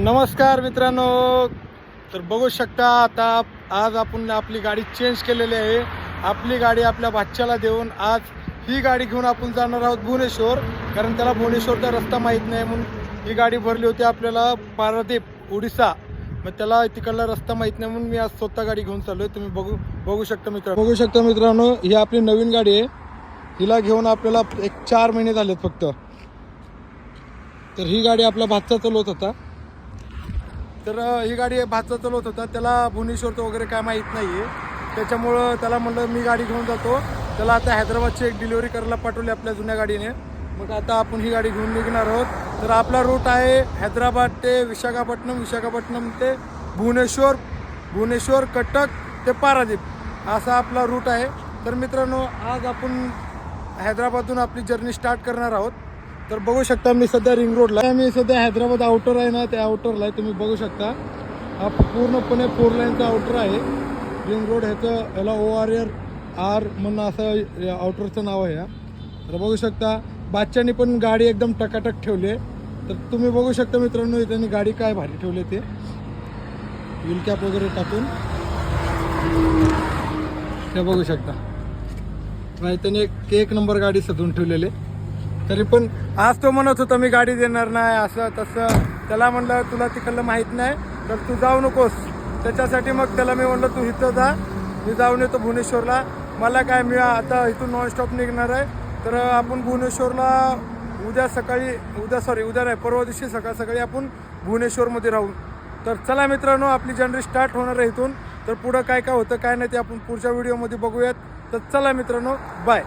नमस्कार मित्रांनो. तर बघू शकता आता आज आपण आपली गाडी चेंज केलेली आहे. आपली गाडी आपल्या बादशाला देऊन आज ही गाडी घेऊन आपण जाणार आहोत भुवनेश्वर. कारण त्याला भुवनेश्वरचा रस्ता माहीत नाही म्हणून ही गाडी भरली होती आपल्याला पारादीप उडीसा. मग त्याला तिकडला रस्ता माहीत नाही म्हणून मी आज स्वतः गाडी घेऊन चाललो आहे. तुम्ही बघू शकता मित्रांनो ही आपली नवीन गाडी आहे. हिला घेऊन आपल्याला 4 महिने झालेत फक्त. तर ही गाडी आपला भाचा चालवत होता. ही गाडी भाचा चालवत होता. त्याला भुवनेश्वरचं वगैरे काय माहीत नाही आहे. त्याच्यामुळं त्याला म्हणलं मी गाडी घेऊन जातो. त्याला आता हैदराबादची एक डिलिव्हरी करायला पाठवली आपल्या जुन्या गाडीने. मग आता आपण ही गाडी घेऊन निघणार आहोत. तर आपला रूट आहे हैदराबाद ते विशाखापट्टणम ते भुवनेश्वर कटक ते पारादीप असा आपला रूट आहे. तर मित्रांनो आज आपण हैदराबादून आपली जर्नी स्टार्ट करणार आहोत. तर बघू शकता मी सध्या रिंग रोडला आहे. मी सध्या हैदराबाद आउटर आहे ना, त्या आउटरला आहे. तुम्ही बघू शकता हा पूर्णपणे 4 लाईनचा आउटर आहे रिंग रोड. याला ORR म्हणून असं आउटरचं नाव आहे. तर बघू शकता बादशाने पण गाडी एकदम टकाटक ठेवली आहे. तर तुम्ही बघू शकता मित्रांनो त्यांनी गाडी काय भारी ठेवली ते व्हील कॅप वगैरे टाकून. ते बघू शकता त्याने एक नंबर गाडी सजवून ठेवलेली. तरी पण आज तो म्हणत होता मी गाडी देणार नाही असं तसं. त्याला म्हणलं तुला तिकडलं माहीत नाही तर तू जाऊ नकोस. त्याच्यासाठी मग त्याला मी म्हणलं तू इथं जा, मी जाऊन येतो भुवनेश्वरला. मला काय मी आता इथून नॉनस्टॉप निघणार आहे. तर आपण भुवनेश्वरला उद्या नाही परवा दिवशी सकाळी आपण भुवनेश्वरमध्ये राहू. तर चला मित्रांनो आपली जर्नी स्टार्ट होणार आहे इथून. तर पुढं काय काय होतं काय नाही ते आपण पुढच्या व्हिडिओमध्ये बघूयात. तर चला मित्रांनो बाय.